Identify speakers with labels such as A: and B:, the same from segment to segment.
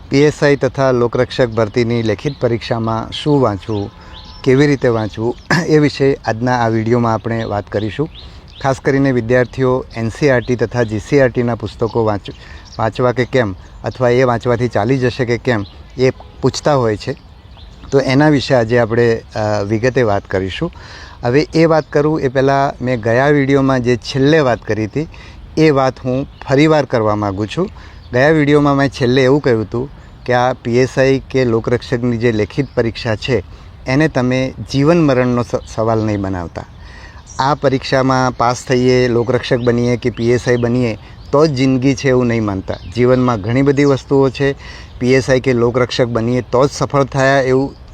A: PSI તથા લોકરક્ષક ભરતીની લેખિત પરીક્ષામાં શું વાંચવું, કેવી રીતે વાંચવું એ વિશે આજના આ વિડીયોમાં આપણે વાત કરીશું. ખાસ કરીને વિદ્યાર્થીઓ એનસીઈઆરટી તથા જીસીઈઆરટીના પુસ્તકો વાંચવા કે કેમ, અથવા એ વાંચવાથી ચાલી જશે કે કેમ એ પૂછતા હોય છે. તો એના વિશે આજે આપણે વિગતે વાત કરીશું. હવે એ વાત કરું એ પહેલાં મેં ગયા વિડીયોમાં જે છેલ્લે વાત કરી હતી એ વાત હું ફરીવાર કરવા માગું છું. ગયા વિડીયોમાં મેં છેલ્લે એવું કહ્યું હતું કે આ પીએસઆઈ કે લોકરક્ષકની જે લેખિત પરીક્ષા છે એને તમે જીવન મરણનો સવાલ નહીં બનાવતા. આ પરીક્ષામાં પાસ થઈએ, લોકરક્ષક બનીએ કે પીએસઆઈ બનીએ તો જ જિંદગી છે એવું નહીં માનતા. જીવનમાં ઘણી બધી વસ્તુઓ છે. પીએસઆઈ કે લોકરક્ષક બનીએ તો જ સફળ થયા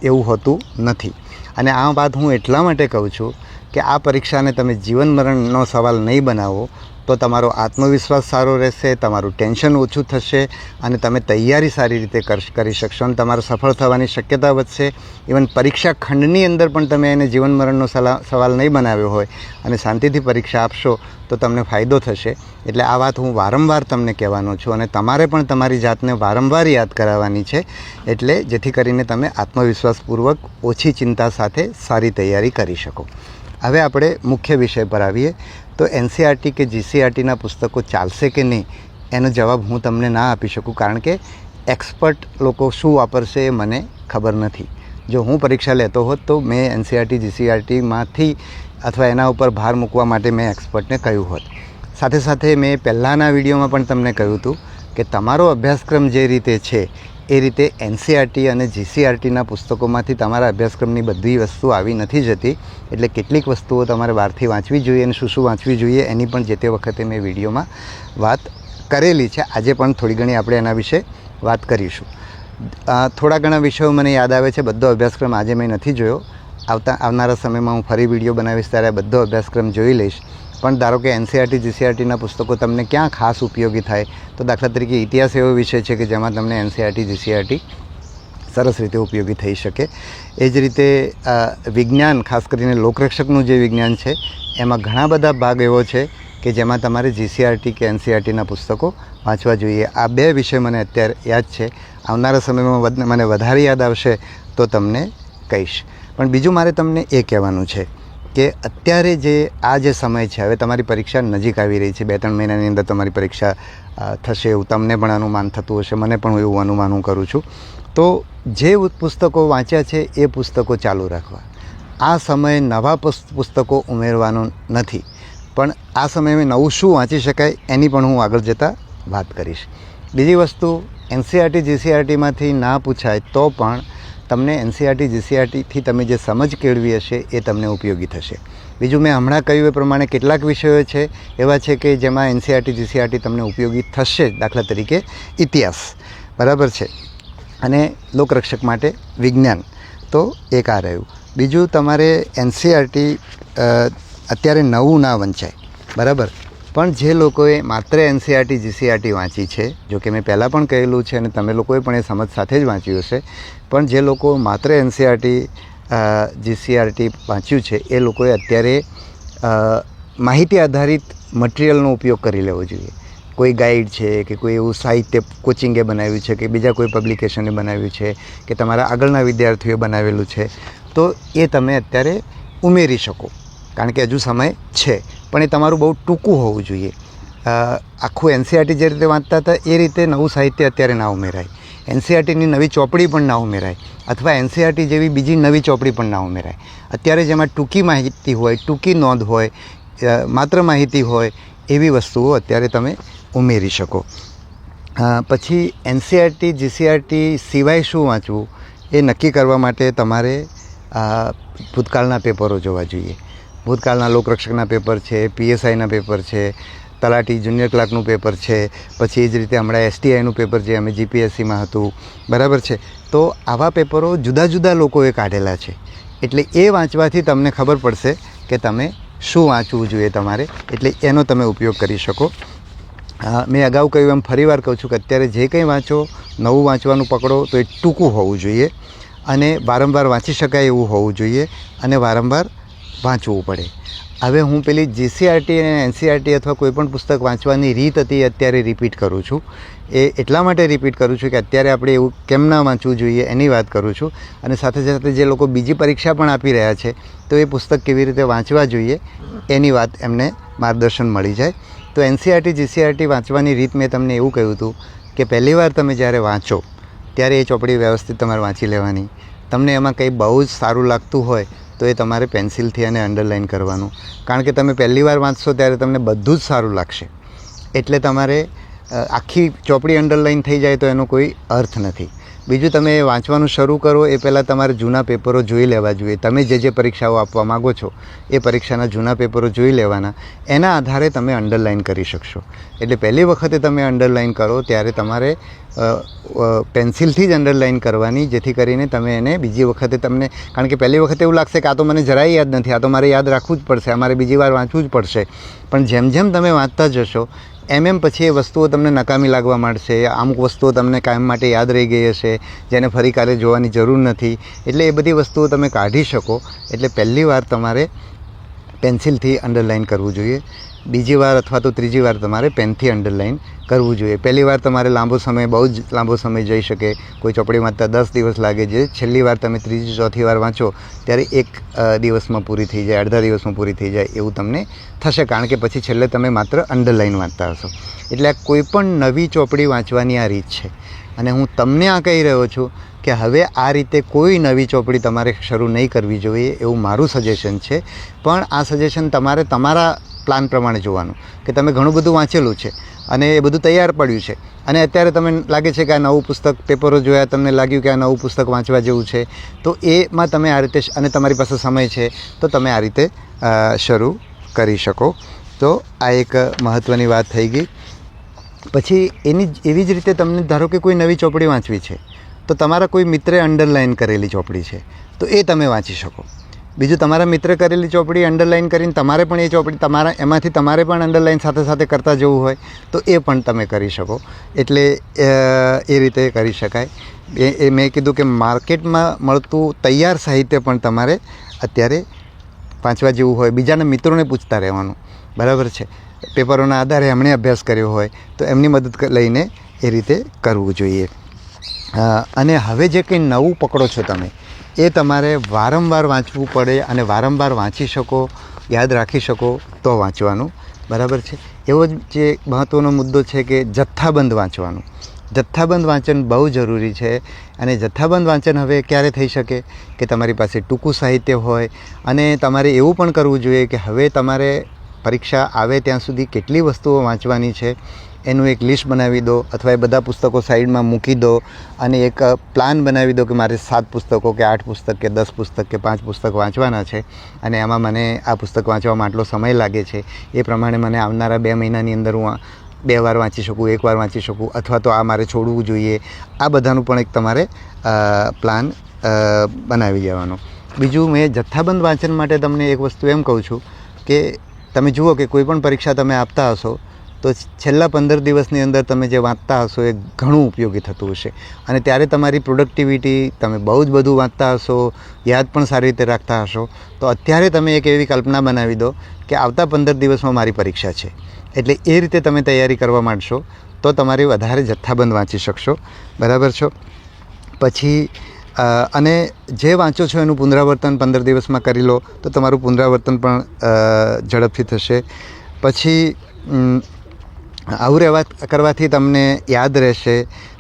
A: એવું હોતું નથી. અને આ વાત હું એટલા માટે કહું છું કે આ પરીક્ષાને તમે જીવન મરણનો સવાલ નહીં બનાવો તો તમારો આત્મવિશ્વાસ સારો રહેશે, તમારું ટેન્શન ઓછું થશે અને તમે તૈયારી સારી રીતે કરી શકશો અને તમારો સફળ થવાની શક્યતા વધશે. ઇવન પરીક્ષા ખંડની અંદર પણ તમે એને જીવન મરણનો સવાલ નહીં બનાવ્યો હોય અને શાંતિથી પરીક્ષા આપશો તો તમને ફાયદો થશે. એટલે આ વાત હું વારંવાર તમને કહેવાનો છું અને તમારે પણ તમારી જાતને વારંવાર યાદ કરાવવાની છે, એટલે જેથી કરીને તમે આત્મવિશ્વાસપૂર્વક ઓછી ચિંતા સાથે સારી તૈયારી કરી શકો. હવે આપણે મુખ્ય વિષય પર આવીએ તો એનસીઈઆરટી કે જીસીઈઆરટીના પુસ્તકો ચાલશે કે નહીં એનો જવાબ હું તમને ના આપી શકું, કારણ કે એક્સપર્ટ લોકો શું વાપરશે એ મને ખબર નથી. જો હું પરીક્ષા લેતો હોત તો મેં એનસીઈઆરટી જીસીઈઆરટીમાંથી અથવા એના ઉપર ભાર મૂકવા માટે મેં એક્સપર્ટને કહ્યું હોત. સાથે સાથે મેં પહેલાંના વિડીયોમાં પણ તમને કહ્યું હતું કે તમારો અભ્યાસક્રમ જે રીતે છે એ રીતે એનસીઈઆરટી અને જીસીઈઆરટીના પુસ્તકોમાંથી તમારા અભ્યાસક્રમની બધી વસ્તુ આવી નથી જતી. એટલે કેટલીક વસ્તુઓ તમારે બહારથી વાંચવી જોઈએ અને શું વાંચવી જોઈએ એની પણ જે તે વખતે મેં વિડીયોમાં વાત કરેલી છે. આજે પણ થોડી ઘણી આપણે એના વિશે વાત કરીશું. થોડા ઘણા વિષયો મને યાદ આવે છે. બધો અભ્યાસક્રમ આજે મેં નથી જોયો. આવનારા સમયમાં હું ફરી વિડીયો બનાવીશ ત્યારે બધો અભ્યાસક્રમ જોઈ લઈશ. પણ ધારો કે એનસીઈઆરટી જીસીઈઆરટીના પુસ્તકો તમને ક્યાં ખાસ ઉપયોગી થાય તો દાખલા તરીકે ઇતિહાસ એવો વિષય છે કે જેમાં તમને એનસીઈઆરટી જીસીઈઆરટી સરસ રીતે ઉપયોગી થઈ શકે. એ જ રીતે વિજ્ઞાન, ખાસ કરીને લોકરક્ષકનું જે વિજ્ઞાન છે એમાં ઘણા બધા ભાગ એવો છે કે જેમાં તમારે જીસીઈઆરટી કે એનસીઈઆરટીના પુસ્તકો વાંચવા જોઈએ. આ બે વિષય મને અત્યારે યાદ છે. આવનારા સમયમાં મને વધારે યાદ આવશે તો તમને કહીશ. પણ બીજું મારે તમને એ કહેવાનું છે કે અત્યારે જે સમય છે, હવે તમારી પરીક્ષા નજીક આવી રહી છે. 2-3 મહિનાની અંદર તમારી પરીક્ષા થશે એવું તમને પણ અનુમાન થતું હશે, મને પણ એવું અનુમાન હું કરું છું. તો જે પુસ્તકો વાંચ્યા છે એ પુસ્તકો ચાલુ રાખવા. આ સમયે નવા પુસ્તકો ઉમેરવાનું નથી, પણ આ સમયે નવું શું વાંચી શકાય એની પણ હું આગળ જતાં વાત કરીશ. બીજી વસ્તુ, એનસીઈઆરટી જીસીઈઆરટીમાંથી ના પૂછાય તો પણ તમને એનસીઈઆરટી જીસીઈઆરટીથી તમે જે સમજ કેળવી હશે એ તમને ઉપયોગી થશે. બીજું, મેં હમણાં કહ્યું એ પ્રમાણે કેટલાક વિષયો છે એવા છે કે જેમાં એનસીઈઆરટી જીસીઈઆરટી તમને ઉપયોગી થશે. દાખલા તરીકે ઇતિહાસ, બરાબર છે, અને લોકરક્ષક માટે વિજ્ઞાન. તો એક આ રહ્યું. બીજું, તમારે એનસીઈઆરટી અત્યારે નવું ના વંચાય, બરાબર. પણ જે લોકોએ માત્ર એનસીઈઆરટી જીસીઈઆરટી વાંચી છે, જો કે મેં પહેલાં પણ કહેલું છે અને તમે લોકોએ પણ એ સમજ સાથે જ વાંચ્યું હશે, પણ જે લોકો માત્ર એનસીઈઆરટી જીસીઈઆરટી વાંચ્યું છે એ લોકોએ અત્યારે માહિતી આધારિત મટિરિયલનો ઉપયોગ કરી લેવો જોઈએ. કોઈ ગાઈડ છે કે કોઈ એવું સાહિત્ય કોચિંગે બનાવ્યું છે કે બીજા કોઈ પબ્લિકેશને બનાવ્યું છે કે તમારા આગળના વિદ્યાર્થીઓએ બનાવેલું છે, તો એ તમે અત્યારે ઉમેરી શકો, કારણ કે હજુ સમય છે. પણ એ તમારું બહુ ટૂંકું હોવું જોઈએ. આખું એનસીઈઆરટી જે રીતે વાંચતા હતા એ રીતે નવું સાહિત્ય અત્યારે ના ઉમેરાય. એનસીઈઆરટીની નવી ચોપડી પણ ના ઉમેરાય, અથવા એનસીઈઆરટી જેવી બીજી નવી ચોપડી પણ ના ઉમેરાય. અત્યારે જેમાં ટૂંકી માહિતી હોય, ટૂંકી નોંધ હોય, માત્ર માહિતી હોય એવી વસ્તુઓ અત્યારે તમે ઉમેરી શકો. પછી એનસીઈઆરટી જીસીઈઆરટી સિવાય શું વાંચવું એ નક્કી કરવા માટે તમારે ભૂતકાળના પેપરો જોવા જોઈએ. ભૂતકાળના લોકરક્ષકના પેપર છે, પીએસઆઈના પેપર છે, તલાટી જુનિયર ક્લાર્કનું પેપર છે, પછી એ જ રીતે હમણાં એસટીઆઈનું પેપર જે અમે જીપીએસસીમાં હતું, બરાબર છે. તો આવા પેપરો જુદા જુદા લોકોએ કાઢેલા છે, એટલે એ વાંચવાથી તમને ખબર પડશે કે તમે શું વાંચવું જોઈએ તમારે, એટલે એનો તમે ઉપયોગ કરી શકો. મેં અગાઉ કહ્યું એમ ફરીવાર કહું છું કે અત્યારે જે કંઈ વાંચો, નવું વાંચવાનું પકડો તો એ ટૂંકું હોવું જોઈએ અને વારંવાર વાંચી શકાય એવું હોવું જોઈએ અને વારંવાર વાંચવું પડે. હવે હું પેલી જીસીઆરટી અને એનસીઆરટી અથવા કોઈપણ પુસ્તક વાંચવાની રીત હતી અત્યારે રિપીટ કરું છું. એ એટલા માટે રિપીટ કરું છું કે અત્યારે આપણે એવું કેમ ના વાંચવું જોઈએ એની વાત કરું છું. અને સાથે સાથે જે લોકો બીજી પરીક્ષા પણ આપી રહ્યા છે તો એ પુસ્તક કેવી રીતે વાંચવા જોઈએ એની વાત એમને માર્ગદર્શન મળી જાય. તો એનસીઆરટી જીસીઆરટી વાંચવાની રીત મેં તમને એવું કહ્યું હતું કે પહેલી વાર તમે જ્યારે વાંચો ત્યારે એ ચોપડી વ્યવસ્થિત તમારે વાંચી લેવાની. તમને એમાં કંઈ બહુ જ સારું લાગતું હોય તો એ તમારે પેન્સિલથી અને અંડરલાઇન કરવાનું. કારણ કે તમે પહેલી વાર વાંચશો ત્યારે તમને બધું જ સારું લાગશે, એટલે તમારે આખી ચોપડી અંડરલાઇન થઈ જાય તો એનો કોઈ અર્થ નથી. બીજું, તમે વાંચવાનું શરૂ કરો એ પહેલાં તમારે જૂના પેપરો જોઈ લેવા જોઈએ. તમે જે પરીક્ષાઓ આપવા માગો છો એ પરીક્ષાના જૂના પેપરો જોઈ લેવાના. એના આધારે તમે અંડરલાઇન કરી શકશો. એટલે પહેલી વખતે તમે અંડરલાઇન કરો ત્યારે તમારે પેન્સિલથી જ અંડરલાઇન કરવાની, જેથી કરીને તમે એને બીજી વખતે તમને, કારણ કે પહેલી વખતે એવું લાગશે કે આ તો મને જરાય યાદ નથી, આ તો મારે યાદ રાખવું જ પડશે, અમારે બીજી વાર વાંચવું જ પડશે. પણ જેમ જેમ તમે વાંચતા જશો એમ પછી એ વસ્તુઓ તમને નકામી લાગવા માંડશે. અમુક વસ્તુઓ તમને કાયમ માટે યાદ રહી ગઈ હશે જેને ફરી કાલે જોવાની જરૂર નથી. એટલે એ બધી વસ્તુઓ તમે કાઢી શકો. એટલે પહેલી વાર તમારે પેન્સિલથી અંડરલાઇન કરવું જોઈએ. બીજી વાર અથવા તો ત્રીજી વાર તમારે પેનથી અંડરલાઇન કરવું જોઈએ. પહેલી વાર તમારે લાંબો સમય, બહુ જ લાંબો સમય જઈ શકે, કોઈ ચોપડી વાંચતા 10 દિવસ લાગે. જે છેલ્લી વાર તમે ત્રીજી ચોથી વાર વાંચો ત્યારે 1 દિવસમાં પૂરી થઈ જાય, અડધા દિવસમાં પૂરી થઈ જાય એવું તમને થશે, કારણ કે પછી છેલ્લે તમે માત્ર અંડરલાઇન વાંચતા હશો. એટલે આ કોઈ પણ નવી ચોપડી વાંચવાની આ રીત છે. અને હું તમને આ કહી રહ્યો છું કે હવે આ રીતે કોઈ નવી ચોપડી તમારે શરૂ નહીં કરવી જોઈએ એવું મારું સજેશન છે. પણ આ સજેશન તમારે તમારા પ્લાન પ્રમાણે જોવાનું કે તમે ઘણું બધું વાંચેલું છે અને એ બધું તૈયાર પડ્યું છે અને અત્યારે તમને લાગે છે કે આ નવું પુસ્તક, પેપરો જોયા તમને લાગ્યું કે આ નવું પુસ્તક વાંચવા જેવું છે, તો એમાં તમે આ રીતે, અને તમારી પાસે સમય છે તો તમે આ રીતે શરૂ કરી શકો. તો આ એક મહત્ત્વની વાત થઈ ગઈ. પછી એવી જ રીતે તમને ધારો કે કોઈ નવી ચોપડી વાંચવી છે તો તમારા કોઈ મિત્રે અંડરલાઇન કરેલી ચોપડી છે તો એ તમે વાંચી શકો. બીજું, તમારા મિત્રે કરેલી ચોપડી અંડરલાઇન કરીને તમારે પણ એ ચોપડી એમાંથી તમારે પણ અંડરલાઇન સાથે સાથે કરતા જવું હોય તો એ પણ તમે કરી શકો. એટલે એ રીતે કરી શકાય. એ મેં કીધું કે માર્કેટમાં મળતું તૈયાર સાહિત્ય પણ તમારે અત્યારે વાંચવા જેવું હોય. બીજાના મિત્રોને પૂછતા રહેવાનું, બરાબર છે. પેપરોના આધારે એમણે અભ્યાસ કર્યો હોય તો એમની મદદ લઈને એ રીતે કરવું જોઈએ. અને હવે જે કંઈ નવું પકડો છો તમે એ તમારે વારંવાર વાંચવું પડે અને વારંવાર વાંચી શકો, યાદ રાખી શકો તો વાંચવાનું, બરાબર છે. એવો જ જે મહત્ત્વનો મુદ્દો છે કે જથ્થાબંધ વાંચવાનું. જથ્થાબંધ વાંચન બહુ જરૂરી છે. અને જથ્થાબંધ વાંચન હવે ક્યારે થઈ શકે કે તમારી પાસે ટૂંકું સાહિત્ય હોય અને તમારે એવું પણ કરવું જોઈએ કે હવે તમારે પરીક્ષા આવે ત્યાં સુધી કેટલી વસ્તુઓ વાંચવાની છે એનું એક લિસ્ટ બનાવી દો, અથવા એ બધા પુસ્તકો સાઈડમાં મૂકી દો અને એક પ્લાન બનાવી દો કે મારે 7 પુસ્તકો કે 8 પુસ્તક કે 10 પુસ્તક કે 5 પુસ્તક વાંચવાના છે અને એમાં મને આ પુસ્તક વાંચવામાં આટલો સમય લાગે છે. એ પ્રમાણે મને આવનારા 2 મહિનાની અંદર હું 2 વાર વાંચી શકું, 1 વાર વાંચી શકું, અથવા તો આ મારે છોડવું જોઈએ. આ બધાનું પણ એક તમારે પ્લાન બનાવી દેવાનો. બીજું, મેં જથ્થાબંધ વાંચન માટે તમને એક વસ્તુ એમ કહું છું કે તમે જુઓ કે કોઈ પણ પરીક્ષા તમે આપતા હશો તો છેલ્લા 15 દિવસની અંદર તમે જે વાંચતા હશો એ ઘણું ઉપયોગી થતું હશે. અને ત્યારે તમારી પ્રોડક્ટિવિટી, તમે બહુ જ બધું વાંચતા હશો, યાદ પણ સારી રીતે રાખતા હશો. તો અત્યારે તમે એક એવી કલ્પના બનાવી દો કે આવતા 15 દિવસમાં મારી પરીક્ષા છે. એટલે એ રીતે તમે તૈયારી કરવા માંડશો તો તમારે વધારે જથ્થાબંધ વાંચી શકશો, બરાબર છો. પછી અને જે વાંચો છો એનું પુનરાવર્તન 15 દિવસમાં કરી લો તો તમારું પુનરાવર્તન પણ ઝડપથી થશે. પછી આવું કરવાથી તમને યાદ રહેશે,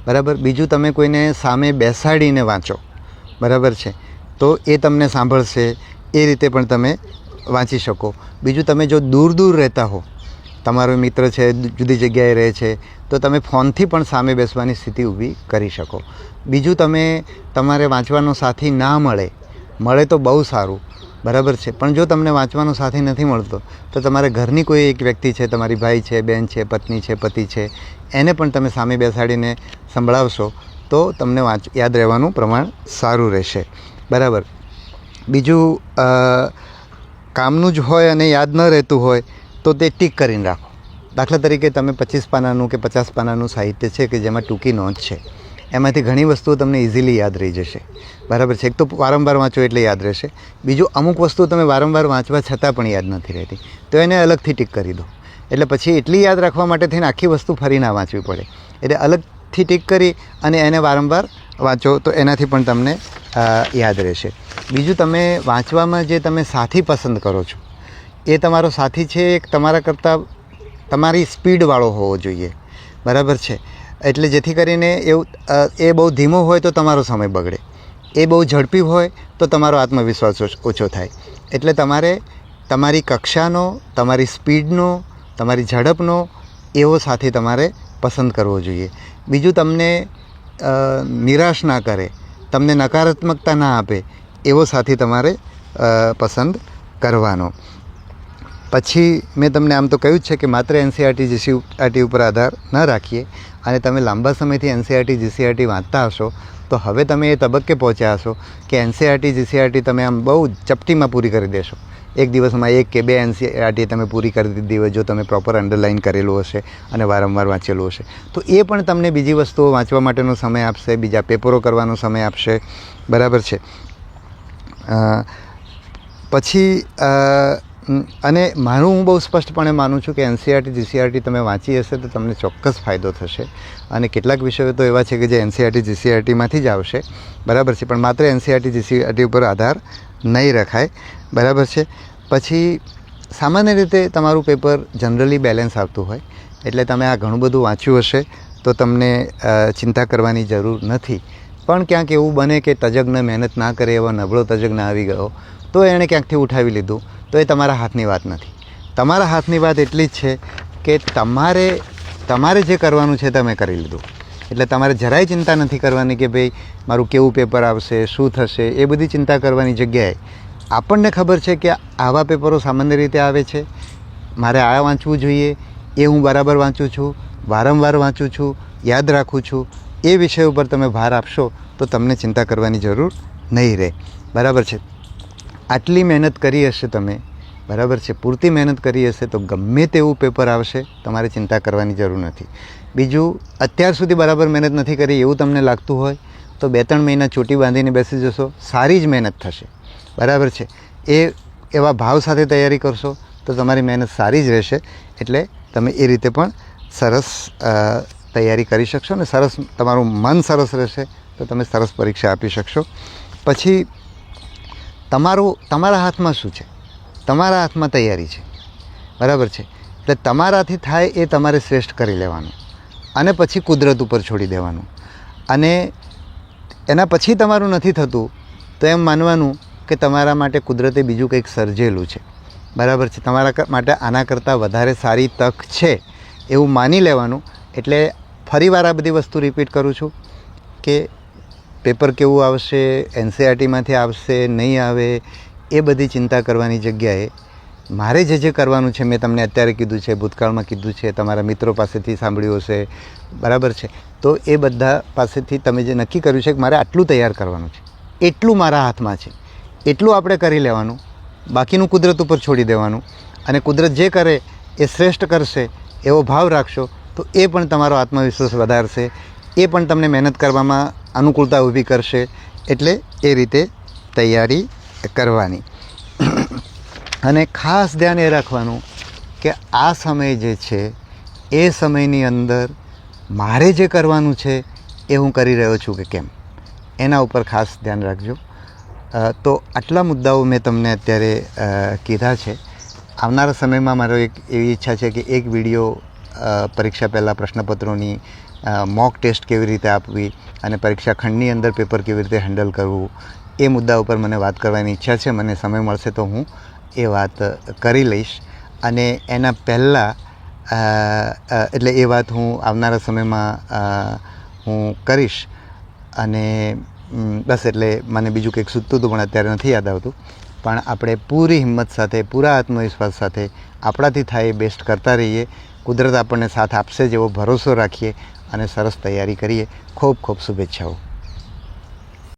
A: બરાબર. બીજું, તમે કોઈને સામે બેસાડીને વાંચો, બરાબર છે, તો એ તમને સાંભળશે. એ રીતે પણ તમે વાંચી શકો. બીજું, તમે જો દૂર રહેતા હો, તમારો મિત્ર છે જુદી જગ્યાએ રહે છે તો તમે ફોનથી પણ સામે બેસવાની સ્થિતિ ઊભી કરી શકો. બીજું, તમારે વાંચવાનો સાથી ના મળે તો બહુ સારું, બરાબર છે. પણ જો તમને વાંચવાનો સાથી નથી મળતો તો તમારે ઘરની કોઈ એક વ્યક્તિ છે, તમારી ભાઈ છે, બહેન છે, પત્ની છે, પતિ છે, એને પણ તમે સામે બેસાડીને સંભળાવશો તો તમને યાદ રહેવાનું પ્રમાણ સારું રહેશે, બરાબર. બીજું, કામનું જ હોય અને યાદ ન રહેતું હોય તો તે ટીક કરીને રાખો. દાખલા તરીકે તમે 25 પાનાનું કે 50 પાનાનું સાહિત્ય છે કે જેમાં ટૂંકી નોંધ છે, એમાંથી ઘણી વસ્તુઓ તમને ઇઝીલી યાદ રહી જશે. બરાબર છે. એક તો વારંવાર વાંચો એટલે યાદ રહેશે. બીજું, અમુક વસ્તુઓ તમે વારંવાર વાંચવા છતાં પણ યાદ નથી રહેતી, તો એને અલગથી ટીક કરી દો. એટલે પછી એટલી યાદ રાખવા માટે થઈને આખી વસ્તુ ફરી ના વાંચવી પડે. એટલે અલગથી ટીક કરી અને એને વારંવાર વાંચો તો એનાથી પણ તમને યાદ રહેશે. બીજું, તમે વાંચવામાં જે તમે સાથી પસંદ કરો છો એ તમારો સાથી છે એક તમારા કરતાં તમારી સ્પીડવાળો હોવો જોઈએ. બરાબર છે. એટલે જેથી કરીને એવું એ બહુ ધીમો હોય તો તમારો સમય બગડે, એ બહુ ઝડપી હોય તો તમારો આત્મવિશ્વાસ ઓછો થાય. એટલે તમારે તમારી કક્ષાનો, તમારી સ્પીડનો, તમારી ઝડપનો એવો સાથી તમારે પસંદ કરવો જોઈએ. બીજું, તમને નિરાશ ના કરે, તમને નકારાત્મકતા ના આપે એવો સાથી તમારે પસંદ કરવાનો. પછી મેં તમને આમ તો કહ્યું જ છે કે માત્ર એનસીઈઆરટી જીસીઈઆરટી ઉપર આધાર ન રાખીએ અને તમે લાંબા સમયથી એનસીઈઆરટી જીસીઈઆરટી વાંચતા હશો તો હવે તમે એ તબક્કે પહોંચ્યા હશો કે એનસીઈઆરટી જીસીઈઆરટી તમે આમ બહુ ચપટીમાં પૂરી કરી દેશો. એક દિવસમાં 1 કે 2 એનસીઈઆરટી તમે પૂરી કરી દીધી હોય જો તમે પ્રોપર અંડરલાઇન કરેલું હશે અને વારંવાર વાંચેલું હશે તો એ પણ તમને બીજી વસ્તુઓ વાંચવા માટેનો સમય આપશે, બીજા પેપરો કરવાનો સમય આપશે. બરાબર છે. પછી અને હું બહુ સ્પષ્ટપણે માનું છું કે એનસીઈઆરટી જીસીઈઆરટી તમે વાંચી હશે તો તમને ચોક્કસ ફાયદો થશે. અને કેટલાક વિષયો તો એવા છે કે જે એનસીઈઆરટી જીસીઈઆરટીમાંથી જ આવશે. બરાબર છે. પણ માત્ર એનસીઈઆરટી જીસીઈઆરટી ઉપર આધાર નહીં રખાય. બરાબર છે. પછી સામાન્ય રીતે તમારું પેપર જનરલી બેલેન્સ આવતું હોય એટલે તમે આ ઘણું બધું વાંચ્યું હશે તો તમને ચિંતા કરવાની જરૂર નથી. પણ ક્યાંક એવું બને કે તજજ્ઞ મહેનત ના કરે એવો નબળો તજજ્ઞ આવી ગયો તો એણે ક્યાંકથી ઉઠાવી લીધું તો એ તમારા હાથની વાત નથી. તમારા હાથની વાત એટલી જ છે કે તમારે જે કરવાનું છે તમે કરી લીધું. એટલે તમારે જરાય ચિંતા નથી કરવાની કે ભાઈ મારું કેવું પેપર આવશે, શું થશે, એ બધી ચિંતા કરવાની જગ્યાએ આપણને ખબર છે કે આવા પેપરો સામાન્ય રીતે આવે છે, મારે આ વાંચવું જોઈએ, એ હું બરાબર વાંચું છું, વારંવાર વાંચું છું, યાદ રાખું છું. એ વિષય ઉપર તમે ભાર આપશો તો તમને ચિંતા કરવાની જરૂર નહીં રહે. બરાબર છે. આટલી મહેનત કરી હશે તમે, બરાબર છે, પૂરતી મહેનત કરી હશે તો ગમે તેવું પેપર આવશે તમારે ચિંતા કરવાની જરૂર નથી. બીજું, અત્યાર સુધી બરાબર મહેનત નથી કરી એવું તમને લાગતું હોય તો 2-3 મહિના ચોટી બાંધીને બેસી જશો, સારી જ મહેનત થશે. બરાબર છે. એવા ભાવ સાથે તૈયારી કરશો તો તમારી મહેનત સારી જ રહેશે. એટલે તમે એ રીતે પણ સરસ તૈયારી કરી શકશો ને સરસ તમારું મન સરસ રહેશે તો તમે સરસ પરીક્ષા આપી શકશો. પછી તમારા હાથમાં શું છે? તમારા હાથમાં તૈયારી છે. બરાબર છે. એટલે તમારાથી થાય એ તમારે શ્રેષ્ઠ કરી લેવાનું અને પછી કુદરત ઉપર છોડી દેવાનું. અને એના પછી તમારું નથી થતું તો એમ માનવાનું કે તમારા માટે કુદરતે બીજું કંઈક સર્જેલું છે. બરાબર છે. તમારા માટે આના કરતાં વધારે સારી તક છે એવું માની લેવાનું. એટલે ફરીવાર આ બધી વસ્તુ રિપીટ કરું છું કે પેપર કેવું આવશે, એનસીઈઆરટીમાંથી આવશે નહીં આવે એ બધી ચિંતા કરવાની જગ્યાએ મારે જે કરવાનું છે મેં તમને અત્યારે કીધું છે, ભૂતકાળમાં કીધું છે, તમારા મિત્રો પાસેથી સાંભળ્યું હશે. બરાબર છે. તો એ બધા પાસેથી તમે જે નક્કી કર્યું છે કે મારે આટલું તૈયાર કરવાનું છે, એટલું મારા હાથમાં છે, એટલું આપણે કરી લેવાનું, બાકીનું કુદરત ઉપર છોડી દેવાનું. અને કુદરત જે કરે એ શ્રેષ્ઠ કરશે એવો ભાવ રાખશો તો એ પણ તમારો આત્મવિશ્વાસ વધારશે, એ પણ તમને મહેનત કરવામાં અનુકૂળતા ઊભી કરશે. એટલે એ રીતે તૈયારી કરવાની. અને ખાસ ધ્યાન એ રાખવાનું કે આ સમય જે છે એ સમયની અંદર મારે જે કરવાનું છે એ હું કરી રહ્યો છું કે કેમ, એના ઉપર ખાસ ધ્યાન રાખજો. તો આટલા મુદ્દાઓ મેં તમને અત્યારે કીધા છે. આવનારા સમયમાં મારો એક એવી ઈચ્છા છે કે એક વિડીયો પરીક્ષા પહેલાં પ્રશ્નપત્રોની મોક ટેસ્ટ કેવી રીતે આપવી અને પરીક્ષા ખંડની અંદર પેપર કેવી રીતે હેન્ડલ કરવું એ મુદ્દા ઉપર મને વાત કરવાની ઈચ્છા છે. મને સમય મળશે તો હું એ વાત કરી લઈશ. અને એના પહેલાં એટલે એ વાત હું આવનારા સમયમાં હું કરીશ. અને બસ એટલે મને બીજું કંઈક સૂચતું હતું પણ અત્યારે નથી યાદ આવતું. પણ આપણે પૂરી હિંમત સાથે, પૂરા આત્મવિશ્વાસ સાથે આપણાથી થાય એ બેસ્ટ કરતા રહીએ. કુદરત આપણને સાથ આપશે જેવો ભરોસો રાખીએ અને સરસ તૈયારી કરીએ. ખૂબ ખૂબ શુભેચ્છાઓ.